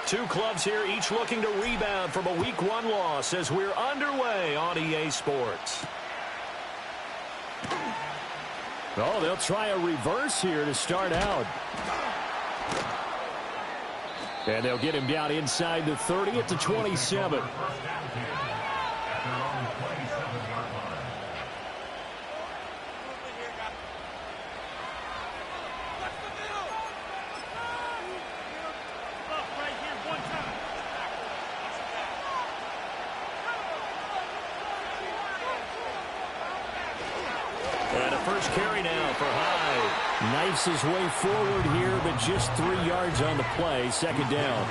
Two clubs here, each looking to rebound from a Week 1 loss as we're underway on EA Sports. Oh, they'll try a reverse here to start out. And they'll get him down inside the 30 at the 27. And a first carry now for Hyde. Knifes his way forward here, but just 3 yards on the play. Second down.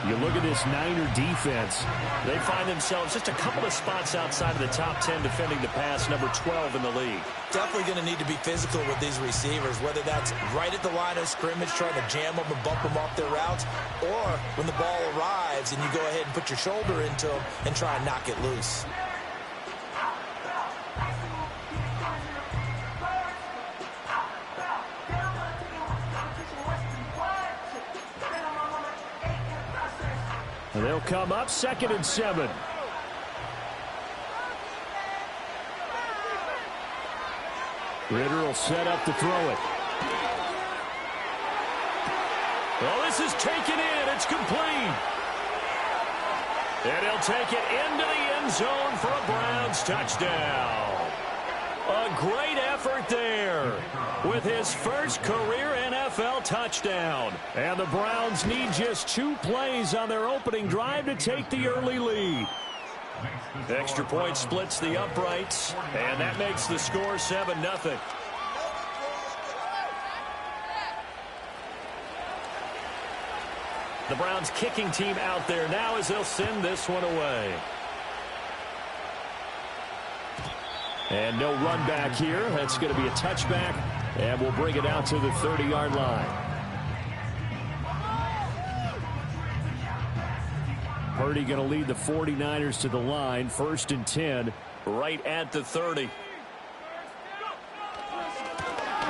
You look at this Niner defense. They find themselves just a couple of spots outside of the top 10 defending the pass, number 12 in the league. Definitely going to need to be physical with these receivers, whether that's right at the line of scrimmage trying to jam them and bump them off their routes, or when the ball arrives and you go ahead and put your shoulder into them and try and knock it loose. They'll come up 2nd and 7. Ritter will set up to throw it. Well, this is taken in. It's complete. And he'll take it into the end zone for a Browns touchdown. A great effort there with his first career NFL touchdown. And the Browns need just 2 plays on their opening drive to take the early lead. Extra point splits the uprights, and that makes the score 7-0. The Browns kicking team out there now as they'll send this one away. And no run back here. That's going to be a touchback, and we'll bring it out to the 30-yard line. Purdy going to lead the 49ers to the line. 1st and 10. Right at the 30.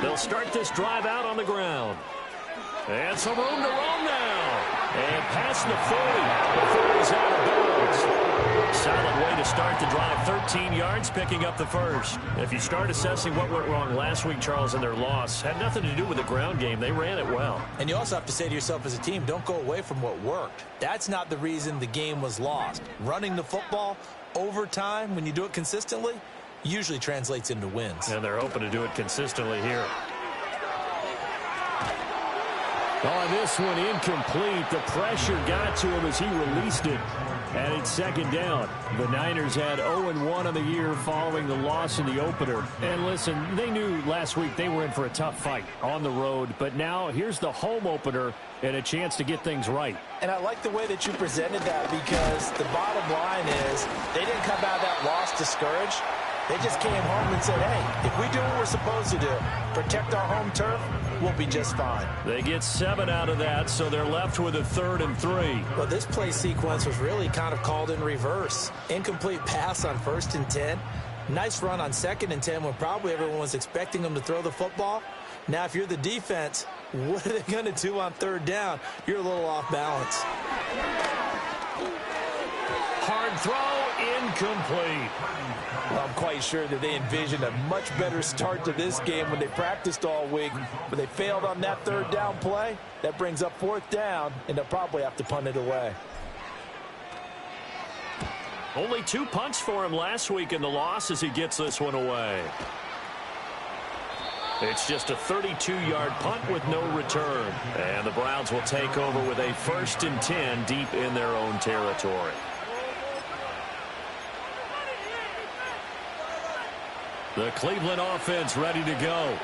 They'll start this drive out on the ground. And some room to roam now. And past the 40 before he's out of bounds. Solid way to start the drive. 13 yards, picking up the first. If you start assessing what went wrong last week, Charles, in their loss, had nothing to do with the ground game. They ran it well. And you also have to say to yourself as a team, don't go away from what worked. That's not the reason the game was lost. Running the football over time, when you do it consistently, usually translates into wins. And they're hoping to do it consistently here. Oh, this one incomplete. The pressure got to him as he released it. And it's 2nd down. The Niners had 0-1 on the year following the loss in the opener. And listen, they knew last week they were in for a tough fight on the road. But now here's the home opener and a chance to get things right. And I like the way that you presented that, because the bottom line is they didn't come out of that loss discouraged. They just came home and said, hey, if we do what we're supposed to do, protect our home turf, we'll be just fine. They get 7 out of that, so they're left with a 3rd and 3. Well, this play sequence was really kind of called in reverse. Incomplete pass on 1st and 10. Nice run on 2nd and 10 when probably everyone was expecting them to throw the football. Now, if you're the defense, what are they going to do on 3rd down? You're a little off balance. Hard throw, incomplete. Well, I'm quite sure that they envisioned a much better start to this game when they practiced all week, but they failed on that 3rd down play. That brings up 4th down, and they'll probably have to punt it away. Only 2 punts for him last week in the loss as he gets this one away. It's just a 32-yard punt with no return. And the Browns will take over with a 1st and 10 deep in their own territory. The Cleveland offense ready to go.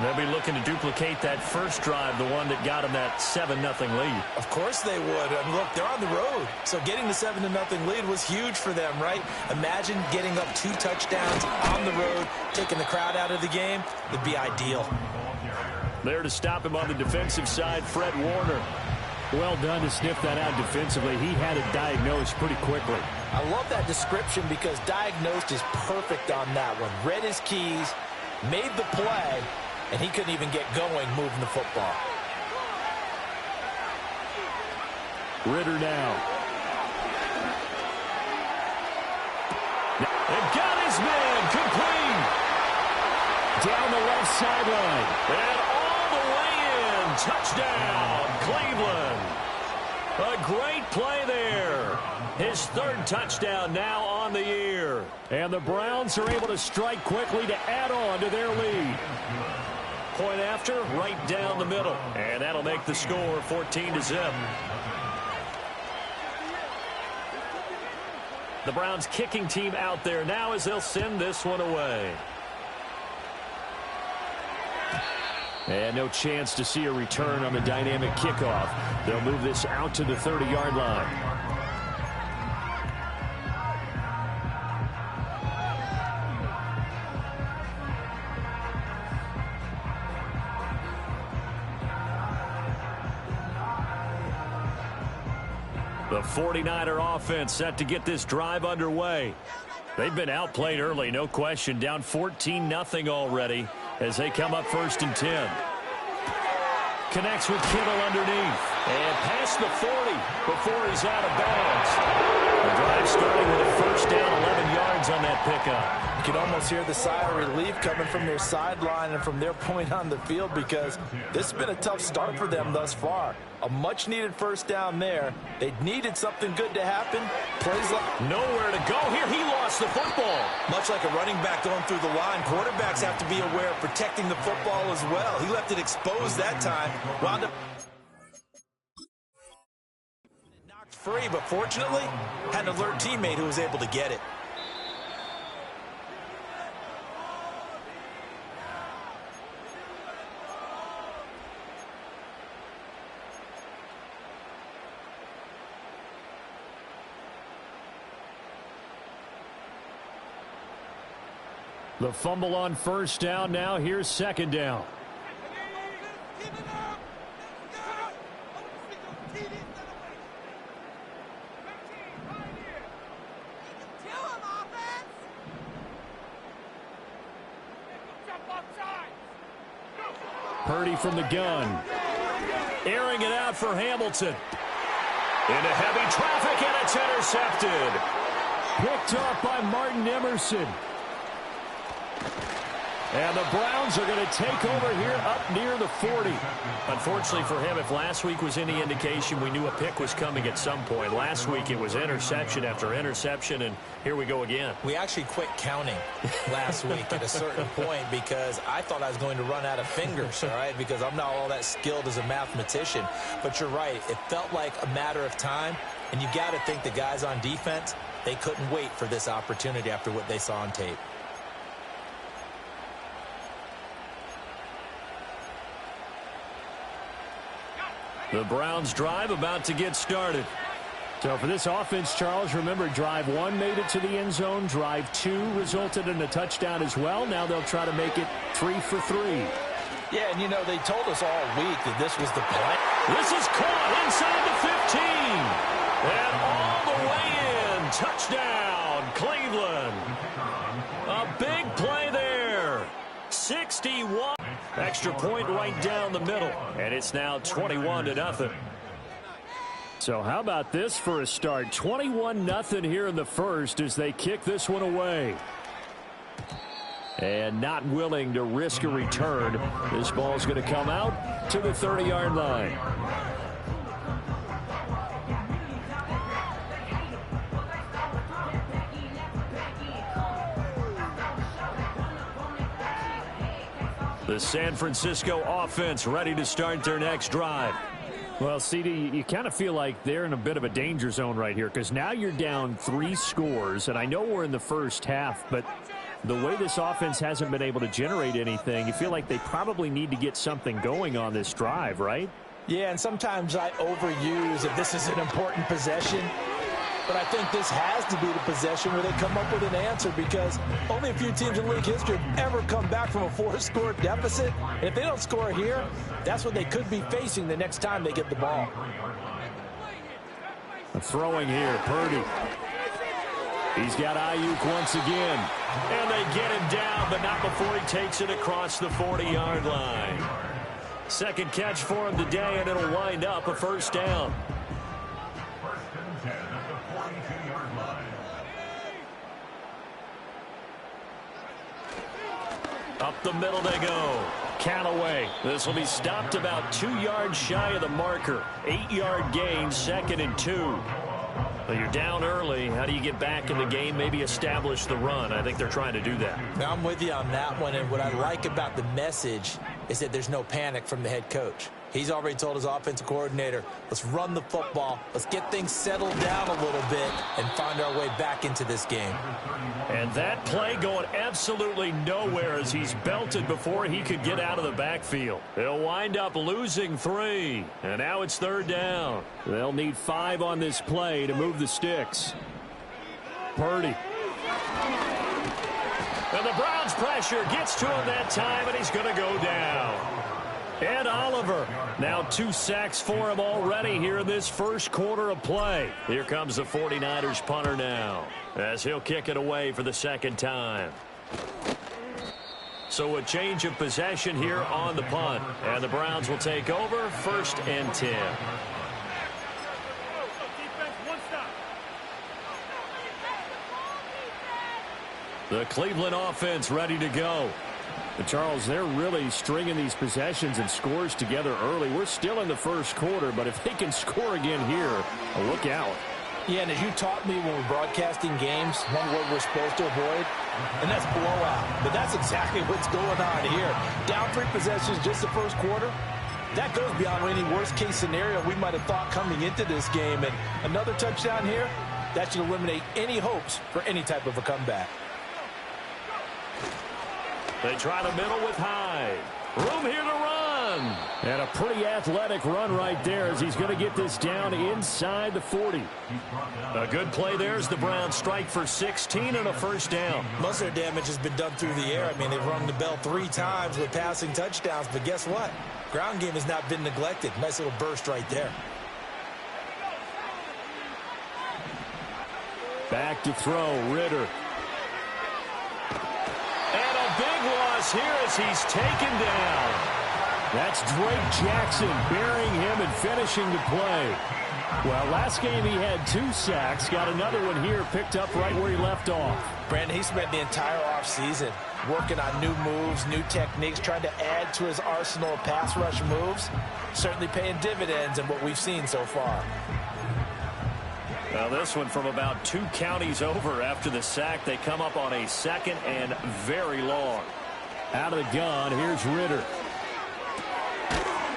They'll be looking to duplicate that first drive, the one that got them that 7-0 lead. Of course they would. And look, they're on the road. So getting the 7-0 lead was huge for them, right? Imagine getting up 2 touchdowns on the road, taking the crowd out of the game. It'd be ideal. There to stop him on the defensive side, Fred Warner. Well done to sniff that out defensively. He had it diagnosed pretty quickly. I love that description because diagnosed is perfect on that one. Read his keys, made the play, and he couldn't even get going moving the football. Ritter now. And got his man complete. Down the left sideline. And all the way in. Touchdown, Cleveland. A great play there. His third touchdown now on the year. And the Browns are able to strike quickly to add on to their lead. Point after, right down the middle. And that'll make the score 14-0. The Browns kicking team out there now as they'll send this one away. And no chance to see a return on the dynamic kickoff. They'll move this out to the 30-yard line. The 49er offense set to get this drive underway. They've been outplayed early, no question. Down 14-0 already as they come up 1st and 10. Connects with Kittle underneath. And past the 40 before he's out of bounds. The drive starting with a first down, 11 yards on that pickup. You can almost hear the sigh of relief coming from their sideline and from their point on the field because this has been a tough start for them thus far. A much-needed first down there. They needed something good to happen. Plays like nowhere to go here. He lost the football. Much like a running back going through the line, quarterbacks have to be aware of protecting the football as well. He left it exposed that time. Wound up knocked free, but fortunately, had an alert teammate who was able to get it. The fumble on first down. Now here's second down. Purdy from the gun. Airing it out for Hamilton. Into heavy traffic, and it's intercepted. Picked off by Martin Emerson. And the Browns are going to take over here up near the 40. Unfortunately for him, if last week was any indication, we knew a pick was coming at some point. Last week it was interception after interception, and here we go again. We actually quit counting last week at a certain point because I thought I was going to run out of fingers, all right, because I'm not all that skilled as a mathematician. But you're right. It felt like a matter of time, and you got to think the guys on defense, they couldn't wait for this opportunity after what they saw on tape. The Browns drive about to get started. So for this offense, Charles, remember drive 1 made it to the end zone. Drive 2 resulted in a touchdown as well. Now they'll try to make it 3 for 3. Yeah, and you know, they told us all week that this was the plan. This is caught inside the 15. And all the way in. Touchdown, Cleveland. A big play there. 61. Extra point right down the middle. And it's now 21-0. So how about this for a start? 21-0 here in the first as they kick this one away. And not willing to risk a return. This ball's going to come out to the 30-yard line. The San Francisco offense ready to start their next drive. Well, CD, you kind of feel like they're in a bit of a danger zone right here because now you're down 3 scores, and I know we're in the first half, but the way this offense hasn't been able to generate anything, you feel like they probably need to get something going on this drive, right? Yeah, and sometimes I overuse if this is an important possession. But I think this has to be the possession where they come up with an answer because only a few teams in league history have ever come back from a 4-score deficit. And if they don't score here, that's what they could be facing the next time they get the ball. Throwing here, Purdy. He's got Ayuk once again. And they get him down, but not before he takes it across the 40-yard line. Second catch for him today, and it'll wind up a first down. 10 at the 42-yard line. Up the middle they go. Callaway. This will be stopped about 2 yards shy of the marker. 8-yard gain, 2nd and 2. Well, you're down early. How do you get back in the game? Maybe establish the run. I think they're trying to do that. Now, I'm with you on that one, and what I like about the message is that there's no panic from the head coach. He's already told his offensive coordinator, let's run the football, let's get things settled down a little bit and find our way back into this game. And that play going absolutely nowhere as he's belted before he could get out of the backfield. They'll wind up losing 3, and now it's 3rd down. They'll need 5 on this play to move the sticks. Purdy. And the Browns' pressure gets to him that time, and he's going to go down. Ed Oliver, now 2 sacks for him already here in this first quarter of play. Here comes the 49ers punter now, as he'll kick it away for the 2nd time. So a change of possession here on the punt, and the Browns will take over 1st and 10. The Cleveland offense ready to go. Charles, they're really stringing these possessions and scores together early. We're still in the first quarter, but if they can score again here, look out. Yeah, and as you taught me when we're broadcasting games, one word we're supposed to avoid, and that's blowout. But that's exactly what's going on here. Down 3 possessions just the first quarter. That goes beyond any worst-case scenario we might have thought coming into this game. And another touchdown here, that should eliminate any hopes for any type of a comeback. They try the middle with Hyde. Room here to run. And a pretty athletic run right there as he's going to get this down inside the 40. A good play there as the Browns strike for 16 and a 1st down. Most of their damage has been done through the air. I mean, they've rung the bell 3 times with passing touchdowns, but guess what? Ground game has not been neglected. Nice little burst right there. Back to throw, Ritter. And a big loss here as he's taken down. That's Drake Jackson burying him and finishing the play. Well, last game he had 2 sacks. Got another one here picked up right where he left off. Brandon, he spent the entire offseason working on new moves, new techniques, trying to add to his arsenal of pass rush moves. Certainly paying dividends in what we've seen so far. Now this one from about 2 counties over after the sack. They come up on a 2nd and very long. Out of the gun, here's Ritter.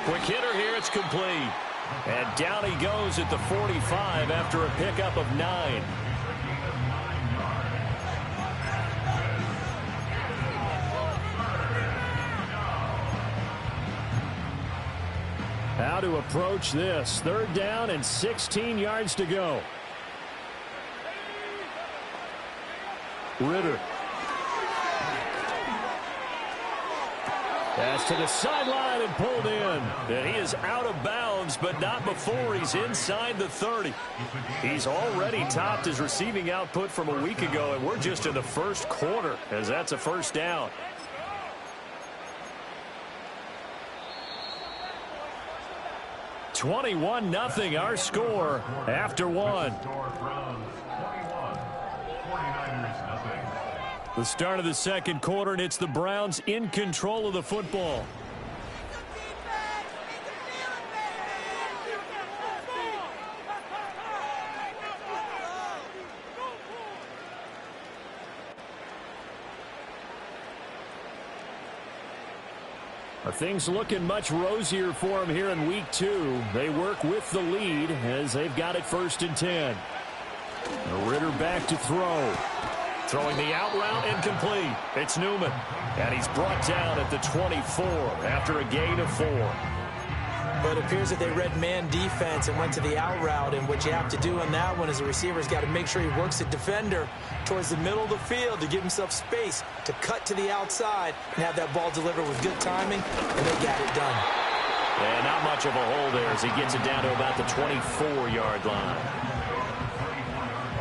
Quick hitter here, it's complete. And down he goes at the 45 after a pickup of 9. How to approach this. 3rd down and 16 yards to go. Ritter. Pass to the sideline and pulled in. And he is out of bounds, but not before he's inside the 30. He's already topped his receiving output from a week ago, and we're just in the first quarter as that's a 1st down. (21-0) our score after 1. The start of the 2nd quarter, and it's the Browns in control of the football. Are things looking much rosier for them here in week 2? They work with the lead as they've got it 1st and 10. Ritter back to throw. Throwing the out route incomplete. It's Newman. And he's brought down at the 24 after a gain of 4. But it appears that they read man defense and went to the out route. And what you have to do on that one is the receiver's got to make sure he works the defender towards the middle of the field to give himself space to cut to the outside and have that ball delivered with good timing. And they got it done. And not much of a hole there as he gets it down to about the 24-yard line.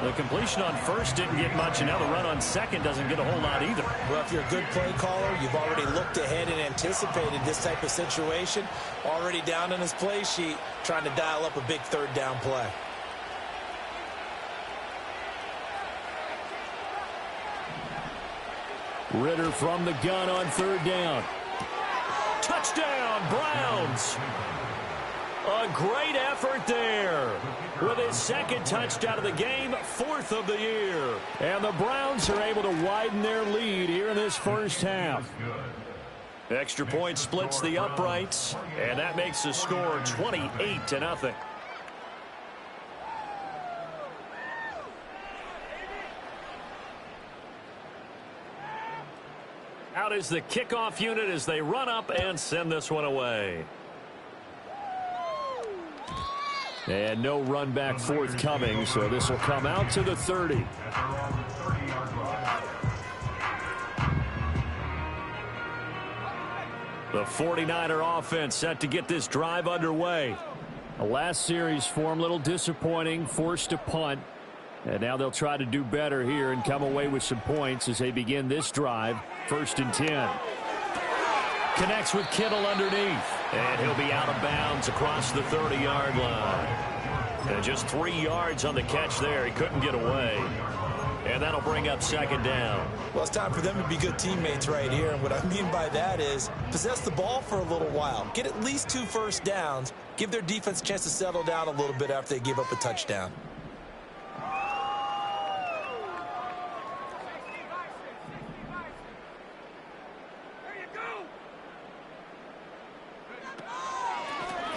The completion on 1st didn't get much, and now the run on 2nd doesn't get a whole lot either. Well, if you're a good play caller, you've already looked ahead and anticipated this type of situation. Already down on his play sheet, trying to dial up a big 3rd down play. Ridder from the gun on third down. Touchdown, Browns. A great effort there. With his second touchdown of the game, fourth of the year. And the Browns are able to widen their lead here in this first half. Extra point splits the uprights, and that makes the score 28-0. Out is the kickoff unit as they run up and send this one away. And no run back forthcoming, so this will come out to the 30. The 49er offense set to get this drive underway. The last series form, a little disappointing, forced to punt. And now they'll try to do better here and come away with some points as they begin this drive. 1st and 10. Connects with Kittle underneath. And he'll be out of bounds across the 30-yard line. And just 3 yards on the catch there. He couldn't get away. And that'll bring up 2nd down. Well, it's time for them to be good teammates right here. And what I mean by that is possess the ball for a little while. Get at least 2 first downs. Give their defense a chance to settle down a little bit after they give up a touchdown.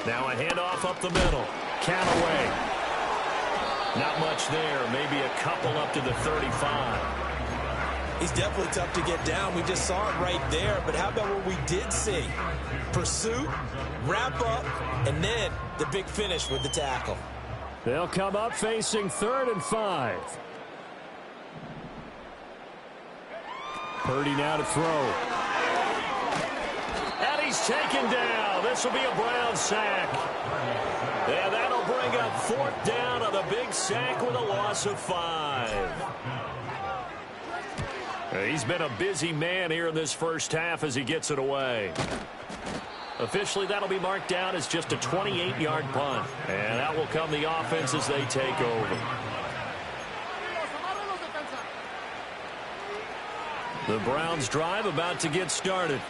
Now a handoff up the middle. Callaway. Not much there. Maybe a couple up to the 35. He's definitely tough to get down. We just saw it right there. But how about what we did see? Pursuit, wrap up, and then the big finish with the tackle. They'll come up facing 3rd and 5. Purdy now to throw. And he's taken down. This will be a Brown sack. And that'll bring up 4th down on the big sack with a loss of 5. He's been a busy man here in this first half as he gets it away. Officially, that'll be marked down as just a 28-yard punt. And that will come the offense as they take over. The Browns drive about to get started.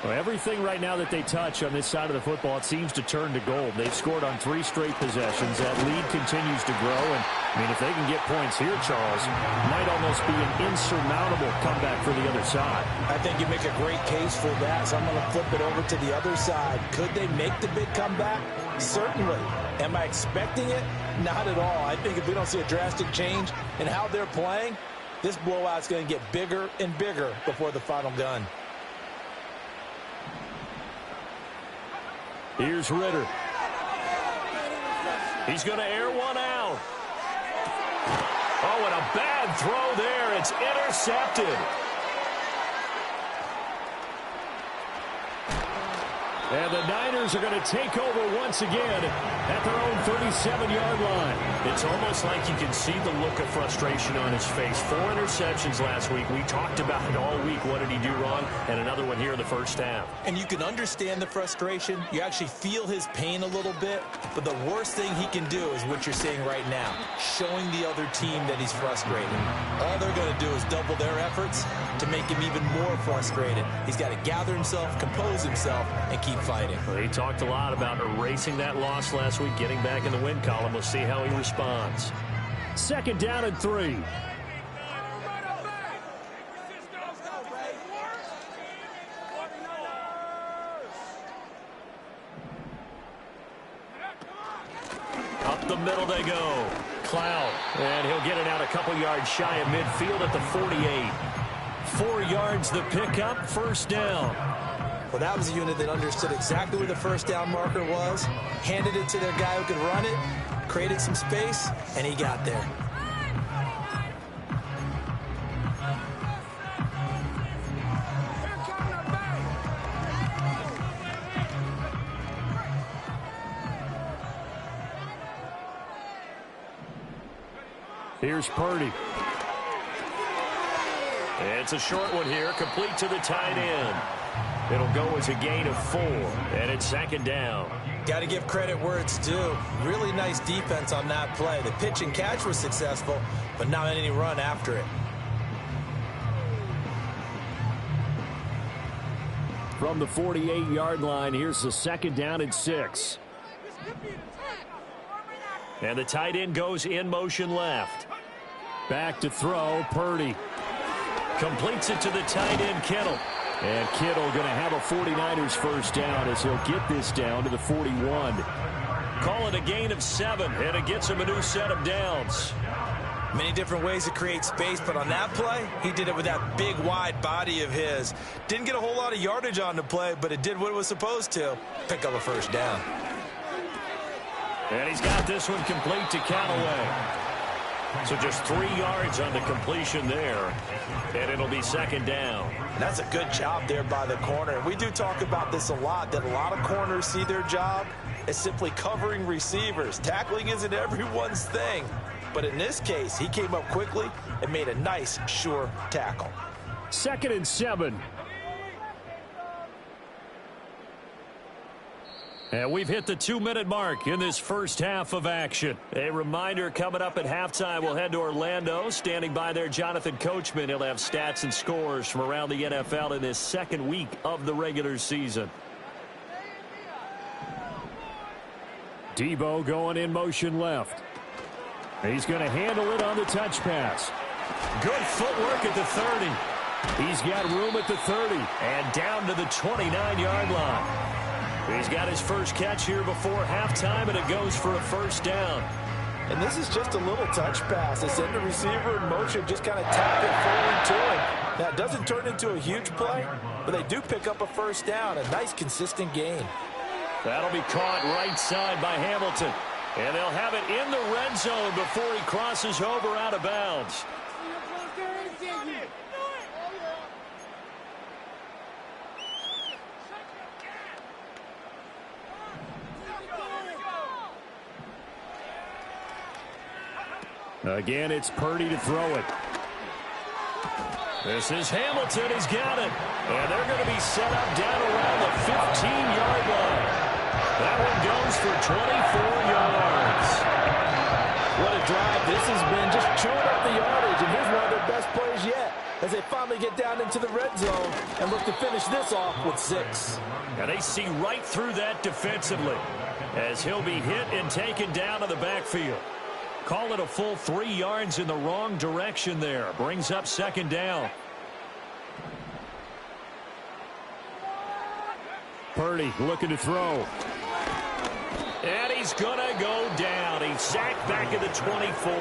Well, everything right now that they touch on this side of the football, it seems to turn to gold. They've scored on 3 straight possessions. That lead continues to grow. And, I mean, if they can get points here, Charles, it might almost be an insurmountable comeback for the other side. I think you make a great case for that, so I'm going to flip it over to the other side. Could they make the big comeback? Certainly. Am I expecting it? Not at all. I think if we don't see a drastic change in how they're playing, this blowout's going to get bigger and bigger before the final gun. Here's Ridder. He's going to air one out. Oh, and a bad throw there. It's intercepted. And the Niners are going to take over once again at their own 37-yard line. It's almost like you can see the look of frustration on his face. 4 interceptions last week. We talked about it all week. What did he do wrong? And another one here in the first half. And you can understand the frustration. You actually feel his pain a little bit. But the worst thing he can do is what you're seeing right now, showing the other team that he's frustrated. All they're going to do is double their efforts to make him even more frustrated. He's got to gather himself, compose himself, and keep fighting. Well, he talked a lot about erasing that loss last week, getting back in the win column. We'll see how he responds. 2nd down and 3. Up the middle they go. Cloud. And he'll get it out a couple yards shy of midfield at the 48. 4 yards the pickup, 1st down. Well, that was a unit that understood exactly where the 1st down marker was, handed it to their guy who could run it, created some space, and he got there. Here's Purdy. It's a short one here, complete to the tight end. It'll go as a gain of 4, and it's 2nd down. Got to give credit where it's due. Really nice defense on that play. The pitch and catch was successful, but not any run after it. From the 48-yard line, here's the 2nd down and 6. And the tight end goes in motion left. Back to throw, Purdy. Completes it to the tight end, Kittle. And Kittle going to have a 49ers first down as he'll get this down to the 41. Call it a gain of 7, and it gets him a new set of downs. Many different ways to create space, but on that play, he did it with that big, wide body of his. Didn't get a whole lot of yardage on the play, but it did what it was supposed to. Pick up a first down. And he's got this one complete to Callaway. So just 3 yards on the completion there, and it'll be 2nd down. And that's a good job there by the corner. And we do talk about this a lot, that a lot of corners see their job as simply covering receivers. Tackling isn't everyone's thing. But in this case, he came up quickly and made a nice, sure tackle. 2nd and 7. And we've hit the 2-minute mark in this first half of action. A reminder, coming up at halftime, we'll head to Orlando. Standing by there, Jonathan Coachman. He'll have stats and scores from around the NFL in this 2nd week of the regular season. Debo going in motion left. He's going to handle it on the touch pass. Good footwork at the 30. He's got room at the 30. And down to the 29-yard line. He's got his first catch here before halftime, and it goes for a first down. And this is just a little touch pass. They send the receiver in motion, just kind of tap it forward to him. Now, it doesn't turn into a huge play, but they do pick up a first down. A nice, consistent gain. That'll be caught right side by Hamilton. And they'll have it in the red zone before he crosses over out of bounds. Again, it's Purdy to throw it. This is Hamilton. He's got it. And they're going to be set up down around the 15-yard line. That one goes for 24 yards. What a drive this has been, just chewing up the yardage. And here's one of their best plays yet as they finally get down into the red zone and look to finish this off with 6. And they see right through that defensively as he'll be hit and taken down to the backfield. Call it a full 3 yards in the wrong direction there. Brings up 2nd down. Purdy looking to throw. And he's going to go down. He's sacked back at the 24.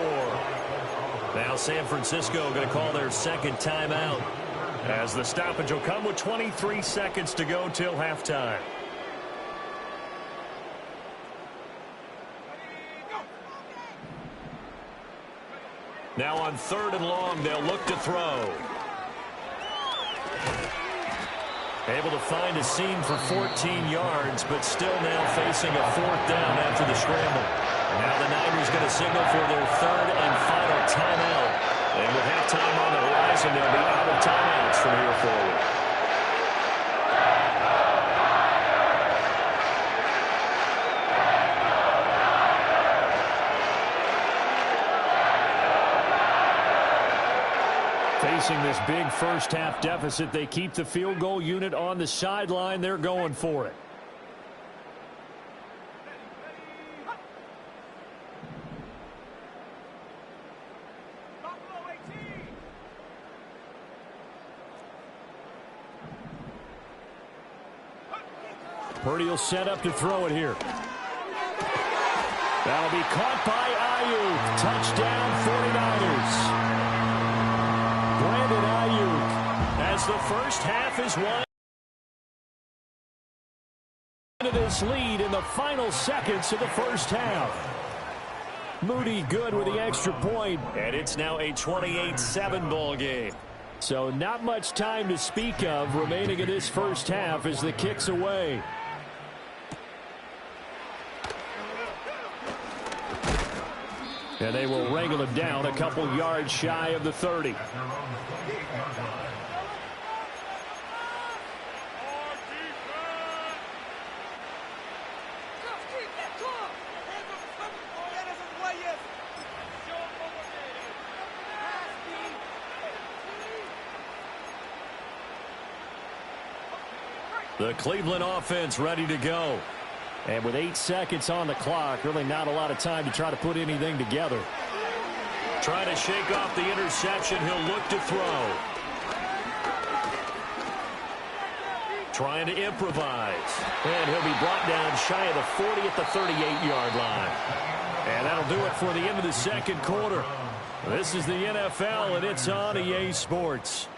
Now San Francisco going to call their 2nd timeout, as the stoppage will come with 23 seconds to go till halftime. Now on 3rd and long, they'll look to throw. Able to find a seam for 14 yards, but still now facing a 4th down after the scramble. And now the Niners going to signal for their 3rd and final timeout. And with halftime on the horizon, they'll be out of timeouts from here forward. Facing this big first half deficit, they keep the field goal unit on the sideline. They're going for it. Purdy will set up to throw it here. That'll be caught by Ayuk. Touchdown 49ers. Brandon Ayuk, as the first half is won, into this lead in the final seconds of the first half. Moody good with the extra point. And it's now a 28-7 ball game. So not much time to speak of remaining in this first half as the kick's away. And they will wrangle him down a couple yards shy of the 30. The Cleveland offense ready to go. And with 8 seconds on the clock, really not a lot of time to try to put anything together. Trying to shake off the interception. He'll look to throw. Trying to improvise. And he'll be brought down shy of the 40 at the 38-yard line. And that'll do it for the end of the second quarter. This is the NFL, and it's on EA Sports.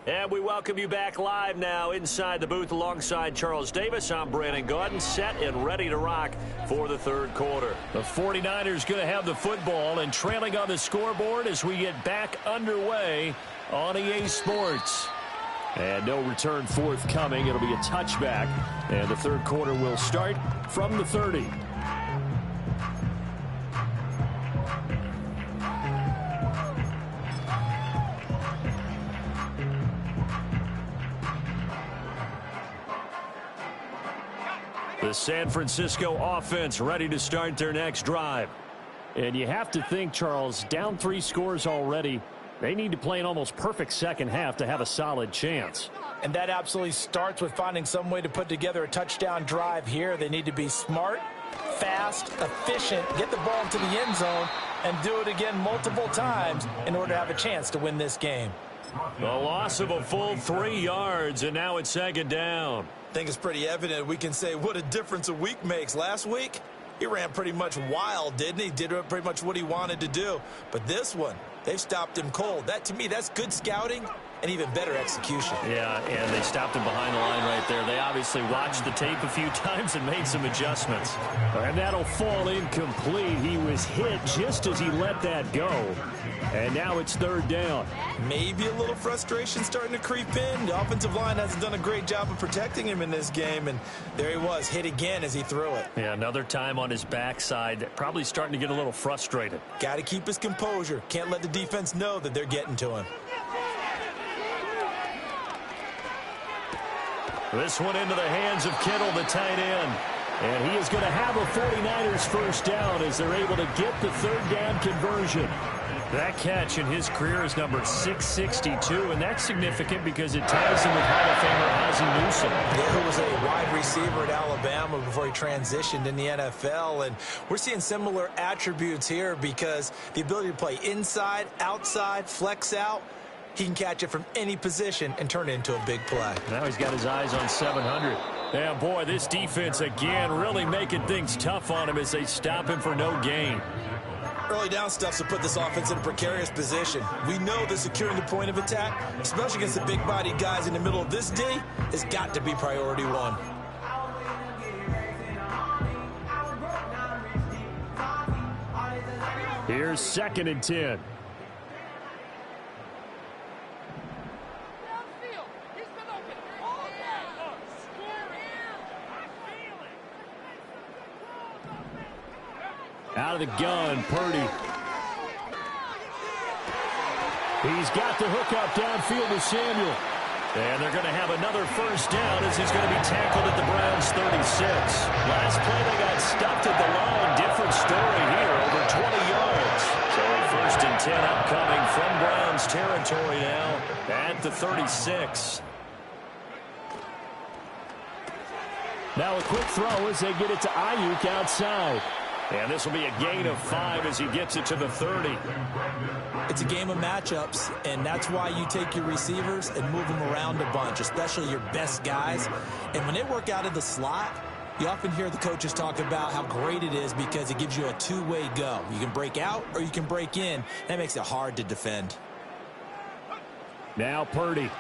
And we welcome you back live now inside the booth alongside Charles Davis. I'm Brandon Gaudin, set and ready to rock for the third quarter. The 49ers going to have the football and trailing on the scoreboard as we get back underway on EA Sports. And no return forthcoming. It'll be a touchback. And the third quarter will start from the 30. The San Francisco offense ready to start their next drive. And you have to think, Charles, down 3 scores already. They need to play an almost perfect second half to have a solid chance. And that absolutely starts with finding some way to put together a touchdown drive here. They need to be smart, fast, efficient, get the ball into the end zone, and do it again multiple times in order to have a chance to win this game. The loss of a full 3 yards, and now it's second down. I think it's pretty evident we can say what a difference a week makes. Last week, he ran pretty much wild, didn't he? Did pretty much what he wanted to do. But this one, they've stopped him cold. That, to me, that's good scouting and even better execution. Yeah, and they stopped him behind the line right there. They obviously watched the tape a few times and made some adjustments. And that'll fall incomplete. He was hit just as he let that go. And now it's third down. Maybe a little frustration starting to creep in. The offensive line hasn't done a great job of protecting him in this game. And there he was, hit again as he threw it. Yeah, another time on his backside. Probably starting to get a little frustrated. Got to keep his composure. Can't let the defense know that they're getting to him. This one into the hands of Kittle, the tight end. And he is going to have a 49ers first down as they're able to get the third down conversion. That catch in his career is number 662, and that's significant because it ties him with Hall of Famer Ozzie Newsome. Yeah, who was a wide receiver at Alabama before he transitioned in the NFL. And we're seeing similar attributes here because the ability to play inside, outside, flex out, he can catch it from any position and turn it into a big play. Now he's got his eyes on 700. Yeah, boy, this defense again really making things tough on him as they stop him for no gain. Early down stuffs to put this offense in a precarious position. We know that securing the point of attack, especially against the big-bodied guys in the middle of this D, has got to be priority one. Here's 2nd and 10. Out of the gun, Purdy. He's got the hook up downfield to Samuel. And they're going to have another first down as he's going to be tackled at the Browns 36. Last play they got stuffed at the line. Different story here, over 20 yards. So 1st and 10 upcoming from Browns territory now at the 36. Now a quick throw as they get it to Ayuk outside. And this will be a gain of 5 as he gets it to the 30. It's a game of matchups, and that's why you take your receivers and move them around a bunch, especially your best guys. And when they work out of the slot, you often hear the coaches talk about how great it is because it gives you a two-way go. You can break out or you can break in. That makes it hard to defend. Now Purdy.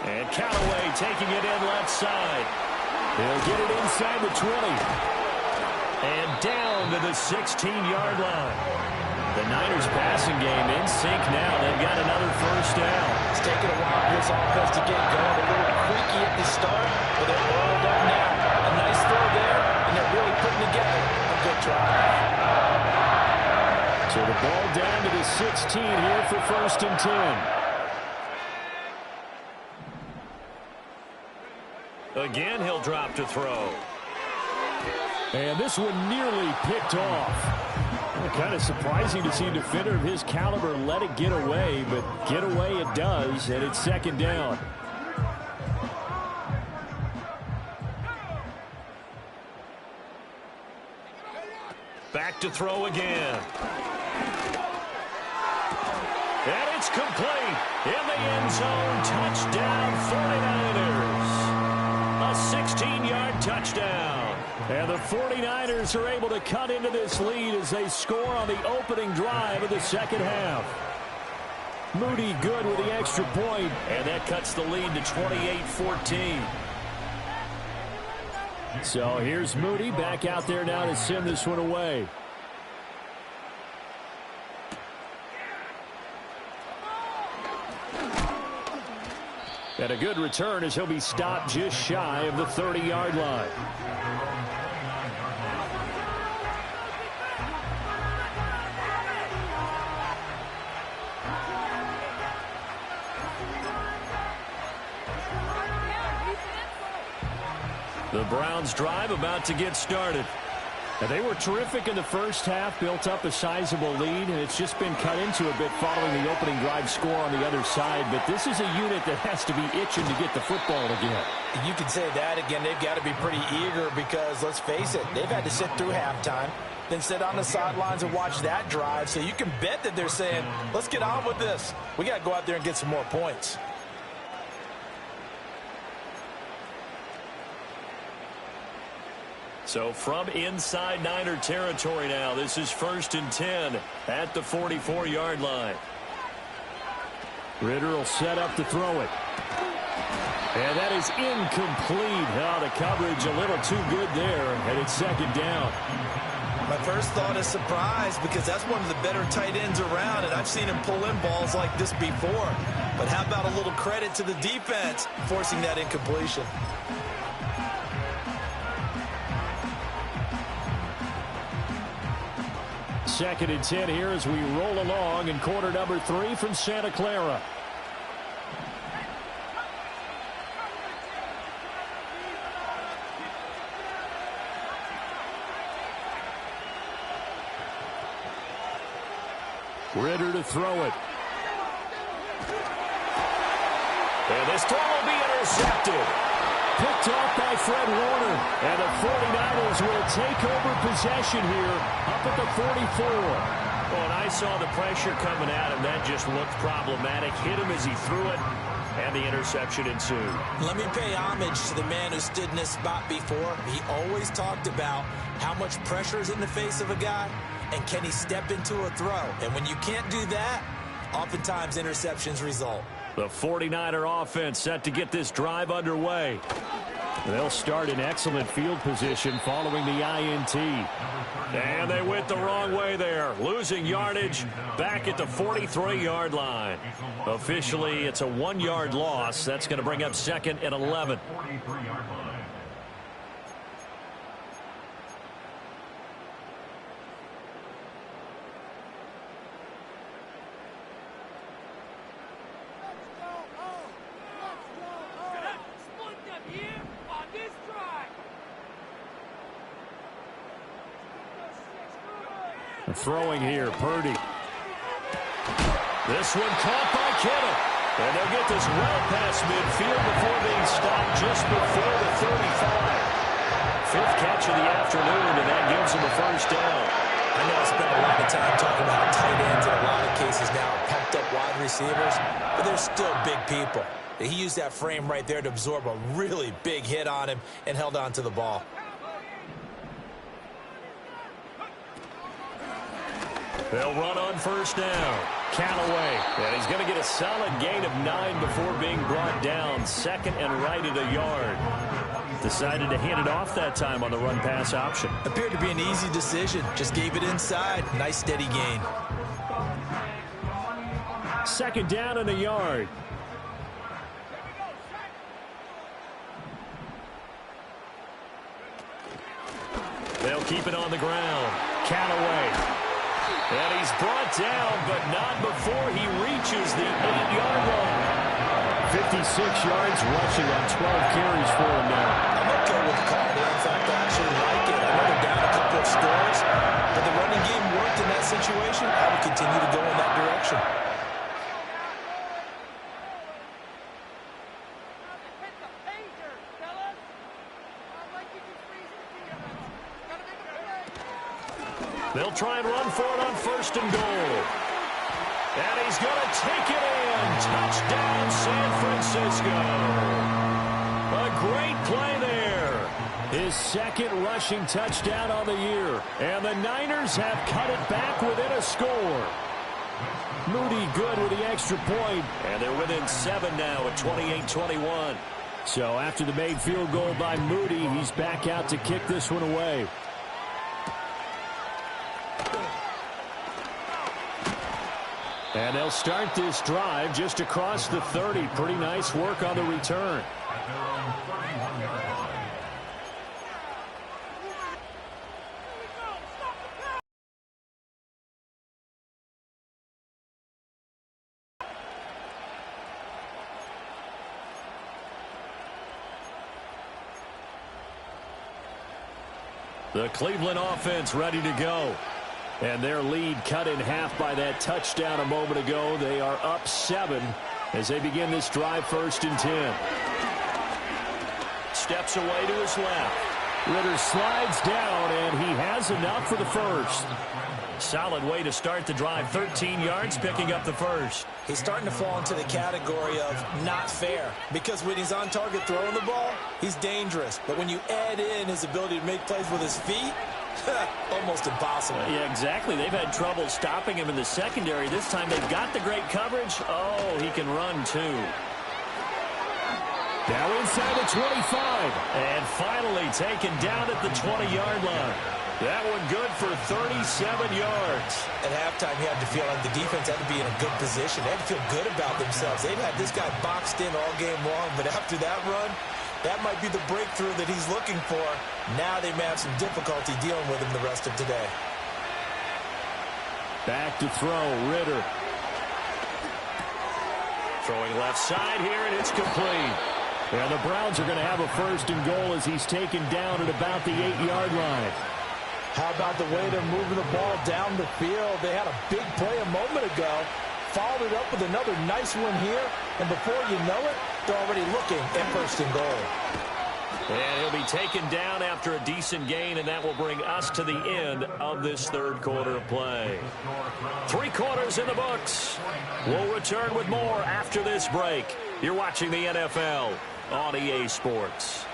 And Callaway taking it in left side. He'll get it inside the 20. And down to the 16-yard line. The Niners passing game in sync now. They've got another first down. It's taken a while for this offense to get going. A little creaky at the start, but they're oiled up now. A nice throw there, and they're really putting together a good drive. So the ball down to the 16 here for 1st and 10. Again, he'll drop to throw. And this one nearly picked off. Kind of surprising to see a defender of his caliber let it get away, but get away it does, and it's second down. Back to throw again. And it's complete. In the end zone, touchdown 49ers. A 16-yard touchdown. And the 49ers are able to cut into this lead as they score on the opening drive of the second half. Moody good with the extra point, and that cuts the lead to 28-14. So here's Moody back out there now to send this one away. And a good return as he'll be stopped just shy of the 30-yard line. The Browns drive about to get started. And they were terrific in the first half, built up a sizable lead, and it's just been cut into a bit following the opening drive score on the other side. But this is a unit that has to be itching to get the football again. You can say that again. They've got to be pretty eager because, let's face it, they've had to sit through halftime, then sit on the sidelines and watch that drive. So you can bet that they're saying, let's get on with this. We got to go out there and get some more points. So from inside Niner territory now, this is 1st and 10 at the 44-yard line. Ritter will set up to throw it. And that is incomplete. Oh, the coverage a little too good there, and it's second down. My first thought is surprise because that's one of the better tight ends around, and I've seen him pull in balls like this before. But how about a little credit to the defense forcing that incompletion? Second and 10 here as we roll along in quarter number 3 from Santa Clara. Ritter to throw it. And this throw will be intercepted. Picked off by Fred Warner. And the 49ers will take over possession here up at the 44. Well, and I saw the pressure coming at him. That just looked problematic. Hit him as he threw it, and the interception ensued. Let me pay homage to the man who stood in this spot before. He always talked about how much pressure is in the face of a guy, and can he step into a throw. And when you can't do that, oftentimes interceptions result. The 49er offense set to get this drive underway. They'll start in excellent field position following the INT. And they went the wrong way there, losing yardage back at the 43-yard line. Officially, it's a 1-yard loss. That's going to bring up 2nd and 11. Throwing here, Purdy. This one caught by Kittle. And they'll get this well past midfield before being stopped just before the 35. 5th catch of the afternoon, and that gives them a first down. I know I spent a lot of time talking about tight ends in a lot of cases now, pumped up wide receivers, but they're still big people. He used that frame right there to absorb a really big hit on him and held on to the ball. They'll run on first down. Callaway. And he's going to get a solid gain of 9 before being brought down. 2nd and right at a yard. Decided to hand it off that time on the run-pass option. Appeared to be an easy decision. Just gave it inside. Nice steady gain. 2nd down and a yard. They'll keep it on the ground. Callaway. And he's brought down, but not before he reaches the 8-yard line. 56 yards rushing on 12 carries for him now. I'm okay with the call there. In fact, I actually like it. I know they're down a couple of scores, but the running game worked in situation, I would continue to go in that direction. They'll try and run for it on 1st and goal. And he's going to take it in. Touchdown, San Francisco. A great play there. His 2nd rushing touchdown on the year. And the Niners have cut it back within a score. Moody good with the extra point. And they're within 7 now at 28-21. So after the made field goal by Moody, he's back out to kick this one away. And they'll start this drive just across the 30. Pretty nice work on the return. The Cleveland offense ready to go. And their lead cut in half by that touchdown a moment ago. They are up 7 as they begin this drive 1st and 10. Steps away to his left. Ridder slides down, and he has enough for the first. Solid way to start the drive. 13 yards, picking up the first. He's starting to fall into the category of not fair, because when he's on target throwing the ball, he's dangerous. But when you add in his ability to make plays with his feet, almost impossible. Yeah, exactly. They've had trouble stopping him in the secondary. This time they've got the great coverage. Oh, he can run too. Now inside the 25. And finally taken down at the 20-yard line. That one good for 37 yards. At halftime, he had to feel like the defense had to be in a good position. They had to feel good about themselves. They've had this guy boxed in all game long, but after that run, that might be the breakthrough that he's looking for. Now they may have some difficulty dealing with him the rest of today. Back to throw, Ridder. Throwing left side here, and it's complete. And the Browns are going to have a 1st and goal as he's taken down at about the 8-yard line. How about the way they're moving the ball down the field? They had a big play a moment ago, followed it up with another nice one here, and before you know it, they're already looking at 1st and goal. And he'll be taken down after a decent gain, and that will bring us to the end of this 3rd quarter of play. 3 quarters in the books. We'll return with more after this break. You're watching the NFL on EA Sports.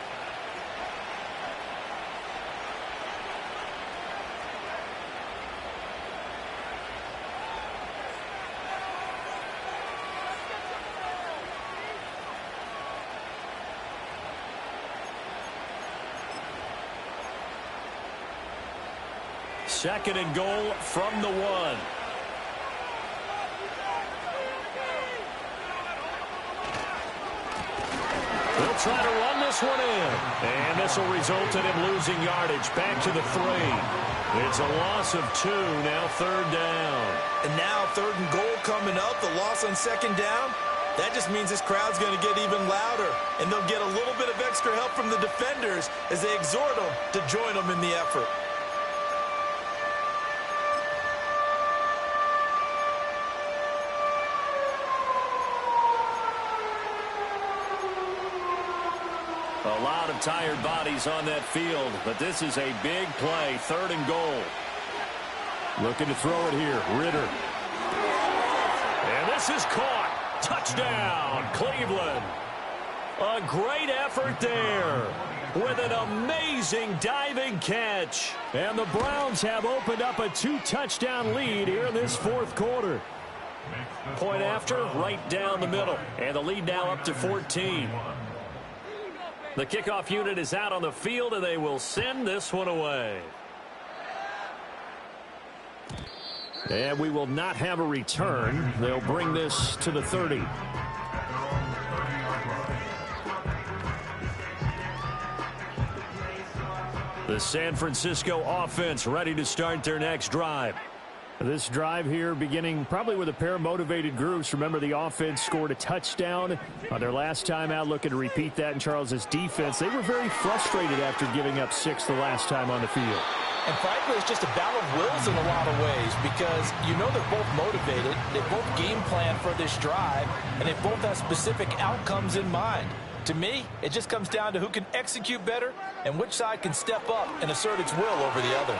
Second and goal from the 1. They'll try to run this one in. And this will result in him losing yardage. Back to the 3. It's a loss of 2. Now 3rd down. And now 3rd and goal coming up. The loss on 2nd down. That just means this crowd's going to get even louder. And they'll get a little bit of extra help from the defenders as they exhort them to join them in the effort. A lot of tired bodies on that field, but this is a big play. 3rd and goal. Looking to throw it here. Ridder. And this is caught. Touchdown, Cleveland. A great effort there with an amazing diving catch. And the Browns have opened up a 2-touchdown lead here in this 4th quarter. Point after, right down the middle. And the lead now up to 14. The kickoff unit is out on the field, and they will send this one away. And we will not have a return. They'll bring this to the 30. The San Francisco offense ready to start their next drive. This drive here beginning probably with a pair of motivated groups. Remember, the offense scored a touchdown on their last time out, looking to repeat that in Charles's defense. They were very frustrated after giving up 6 the last time on the field. And frankly, it's just a battle of wills in a lot of ways because you know they're both motivated, they both game plan for this drive, and they both have specific outcomes in mind. To me, it just comes down to who can execute better and which side can step up and assert its will over the other.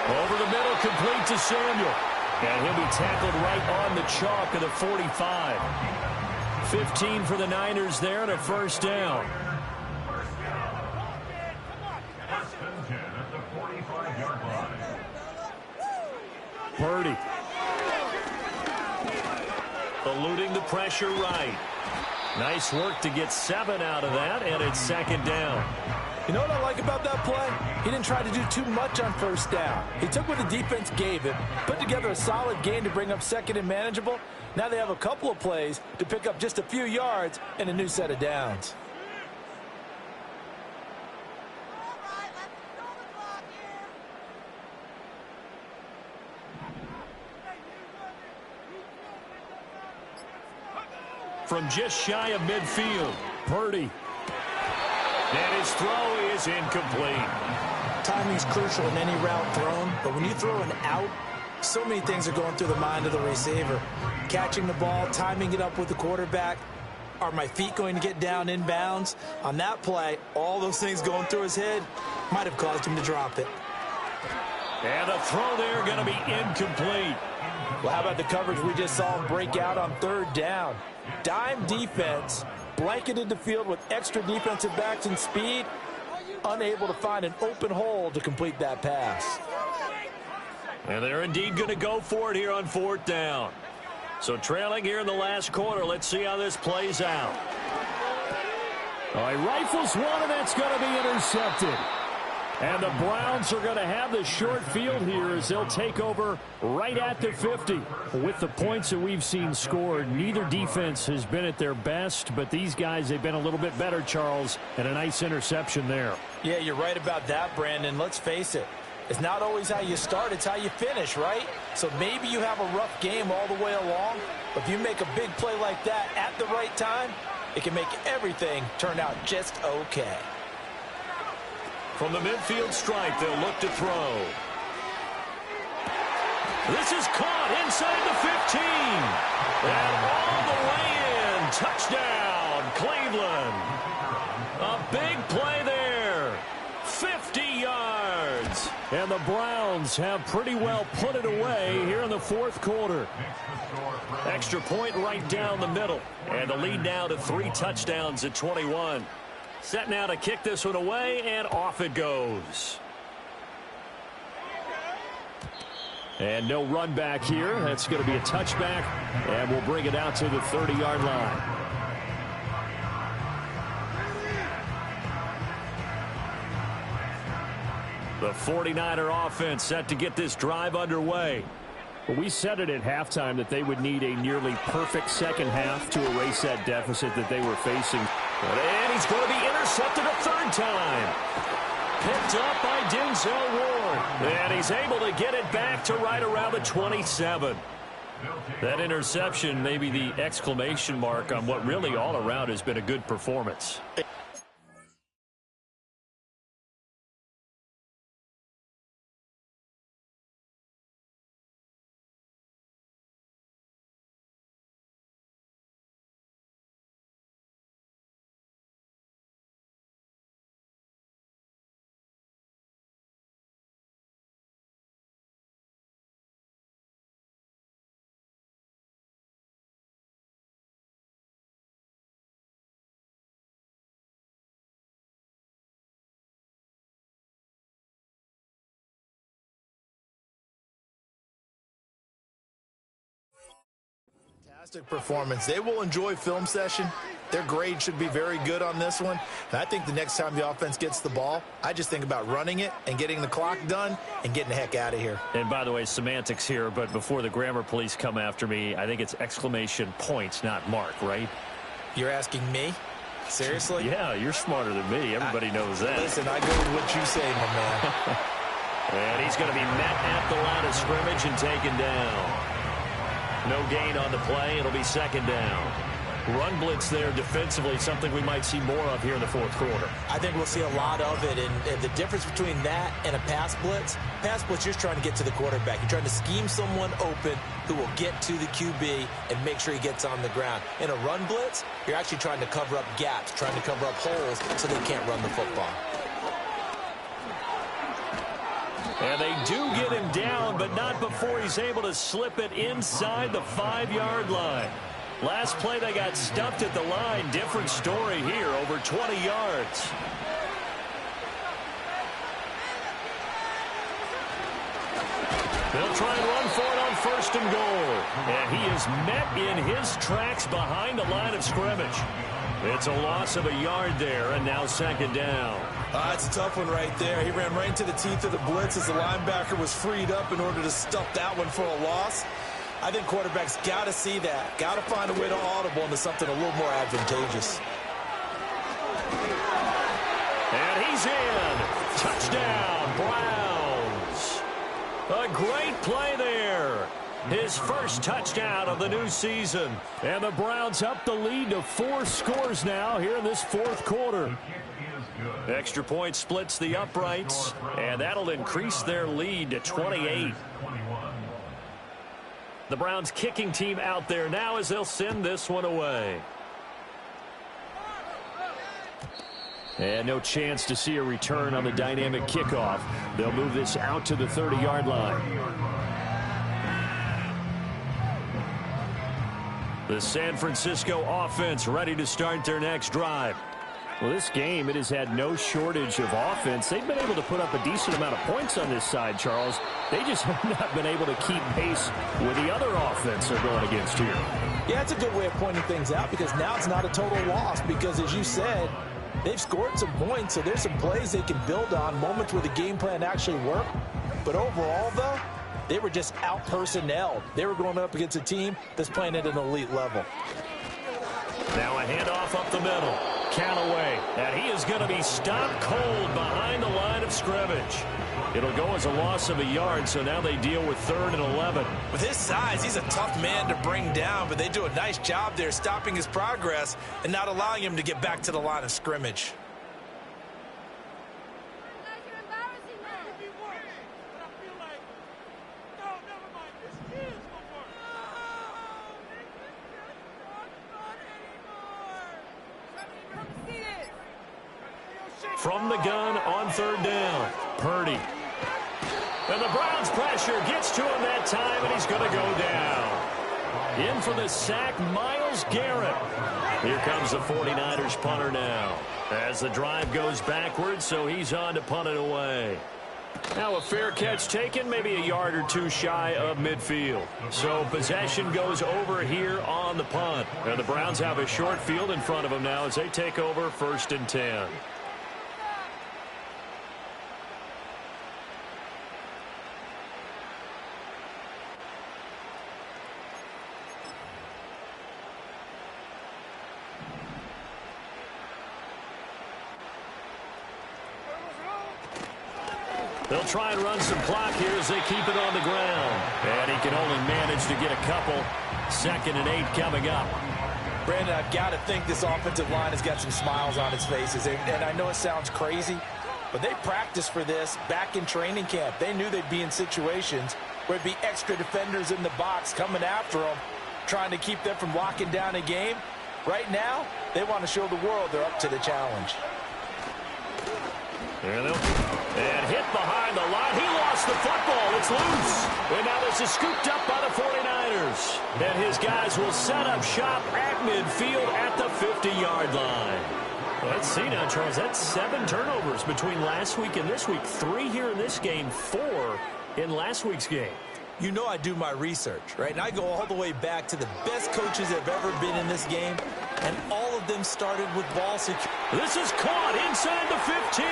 Over the middle, complete to Samuel. And he'll be tackled right on the chalk of the 45. 15 for the Niners there and a first down. Purdy. Eluding the pressure right. Nice work to get 7 out of that, and it's second down. You know what I like about that play? He didn't try to do too much on first down. He took what the defense gave him, put together a solid gain to bring up second and manageable. Now they have a couple of plays to pick up just a few yards and a new set of downs. From just shy of midfield, Purdy. And his throw is incomplete. Timing's crucial in any route thrown, but when you throw an out, so many things are going through the mind of the receiver. Catching the ball, timing it up with the quarterback. Are my feet going to get down inbounds? On that play, all those things going through his head might have caused him to drop it. And the throw there going to be incomplete. Well, how about the coverage we just saw him break out on third down? Dime defense, blanketed the field with extra defensive backs and speed, unable to find an open hole to complete that pass. And they're indeed going to go for it here on fourth down. So trailing here in the last quarter, let's see how this plays out. All right, rifles one, and that's going to be intercepted. And the Browns are going to have the short field here as they'll take over right at the 50. With the points that we've seen scored, neither defense has been at their best, but these guys, they've been a little bit better, Charles, and a nice interception there. Yeah, you're right about that, Brandon. Let's face it. It's not always how you start, it's how you finish, right? So maybe you have a rough game all the way along, but if you make a big play like that at the right time, it can make everything turn out just okay. From the midfield stripe, they'll look to throw. This is caught inside the 15. And all the way in. Touchdown, Cleveland. A big play there. 50 yards. And the Browns have pretty well put it away here in the fourth quarter. Extra point right down the middle. And the lead now to 3 touchdowns at 21. Set now to kick this one away, and off it goes. And no run back here. That's going to be a touchback, and we'll bring it out to the 30-yard line. The 49er offense set to get this drive underway. Well, we said it at halftime that they would need a nearly perfect second half to erase that deficit that they were facing. And he's going to be intercepted a third time. Picked up by Denzel Ward. And he's able to get it back to right around the 27. That interception may be the exclamation mark on what really all around has been a good performance. Fantastic performance. They will enjoy film session. Their grade should be very good on this one. And I think the next time the offense gets the ball, I just think about running it and getting the clock done and getting the heck out of here. And by the way, semantics here, but before the grammar police come after me, I think it's exclamation points, not mark, right? You're asking me? Seriously? Yeah, you're smarter than me. Everybody knows that. Listen, I go with what you say, my man. And he's going to be met at the line of scrimmage and taken down. No gain on the play. It'll be second down. run blitz there defensively, something we might see more of here in the fourth quarter. I think we'll see a lot of it, and the difference between that and a pass blitz, you're just trying to get to the quarterback. You're trying to scheme someone open who will get to the QB and make sure he gets on the ground. In a run blitz, you're actually trying to cover up gaps, trying to cover up holes so they can't run the football. And they do get him down, but not before he's able to slip it inside the 5-yard line. Last play, they got stuffed at the line. Different story here, over 20 yards. They'll try and run for it on 1st and goal. And he is met in his tracks behind the line of scrimmage. It's a loss of a yard there, and now 2nd down. It's a tough one right there. He ran right into the teeth of the blitz as the linebacker was freed up in order to stuff that one for a loss. I think quarterbacks got to see that. Got to find a way to audible into something a little more advantageous. And he's in. Touchdown, Browns. A great play there. His first touchdown of the new season. And the Browns up the lead to 4 scores now here in this 4th quarter. Extra point splits the uprights, and that'll increase their lead to 28. The Browns kicking team out there now as they'll send this one away. And no chance to see a return on the dynamic kickoff. They'll move this out to the 30-yard line. The San Francisco offense ready to start their next drive. Well, this game, it has had no shortage of offense. They've been able to put up a decent amount of points on this side, Charles. They just have not been able to keep pace with the other offense they're going against here. Yeah, it's a good way of pointing things out because now it's not a total loss because, as you said, they've scored some points, so there's some plays they can build on, moments where the game plan actually worked. But overall, though, they were just out-personnelled. They were going up against a team that's playing at an elite level. Now a handoff up the middle. Callaway, and he is going to be stopped cold behind the line of scrimmage. It'll go as a loss of a yard, so now they deal with 3rd and 11. With his size, he's a tough man to bring down, but they do a nice job there stopping his progress and not allowing him to get back to the line of scrimmage. From the gun on 3rd down, Purdy. And the Browns pressure gets to him that time, and he's going to go down. In for the sack, Myles Garrett. Here comes the 49ers punter now. As the drive goes backwards, so he's on to punt it away. Now a fair catch taken, maybe a yard or 2 shy of midfield. So possession goes over here on the punt. And the Browns have a short field in front of them now as they take over 1st and 10. They'll try and run some clock here as they keep it on the ground. And he can only manage to get a couple. 2nd and 8 coming up. Brandon, I've got to think this offensive line has got some smiles on its faces. And I know it sounds crazy, but they practiced for this back in training camp. They knew they'd be in situations where it'd be extra defenders in the box coming after them, trying to keep them from locking down a game. Right now, they want to show the world they're up to the challenge. And hit behind the line. He lost the football. It's loose. And now this is scooped up by the 49ers. And his guys will set up shop at midfield at the 50-yard line. Let's see now, Charles. That's 7 turnovers between last week and this week. 3 here in this game, 4 in last week's game. You know I do my research, right? And I go all the way back to the best coaches that have ever been in this game, and all of them started with ball security. This is caught inside the 15.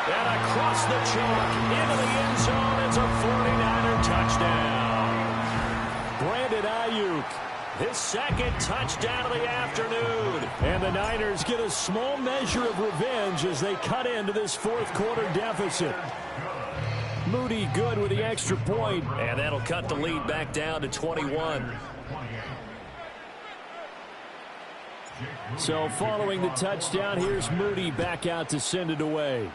And across the chalk into the end zone. It's a 49er touchdown. Brandon Ayuk, his 2nd touchdown of the afternoon. And the Niners get a small measure of revenge as they cut into this 4th quarter deficit. Moody good with the extra point, and that'll cut the lead back down to 21. So following the touchdown, here's Moody back out to send it away.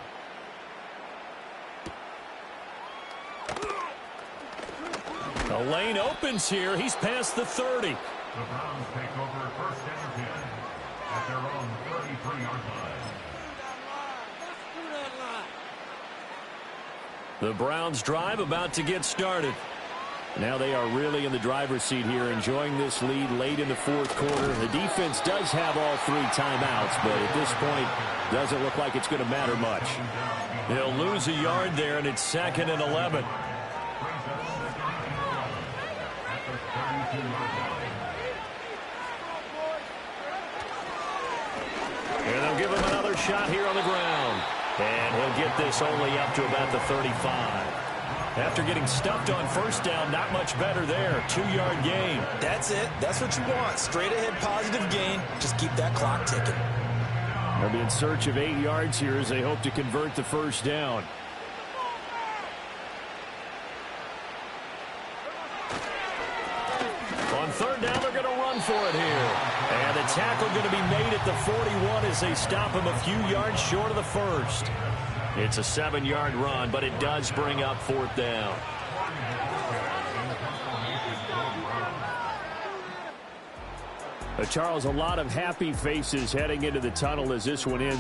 The lane opens here. He's past the 30. The Browns take over first and 10 at their own 33-yard line. The Browns drive about to get started. Now they are really in the driver's seat here, enjoying this lead late in the fourth quarter. The defense does have all 3 timeouts, but at this point, doesn't look like it's going to matter much. They'll lose a yard there, and it's 2nd and 11. And they'll give him another shot here on the ground. And he'll get this only up to about the 35. After getting stuffed on first down, not much better there. 2-yard gain. That's it. That's what you want. Straight ahead positive gain. Just keep that clock ticking. They'll be in search of 8 yards here as they hope to convert the first down. On third down, they're going to run for it here. And the tackle going to be made at the 41 as they stop him a few yards short of the first. It's a 7-yard run, but it does bring up fourth down. Charles, a lot of happy faces heading into the tunnel as this one ends.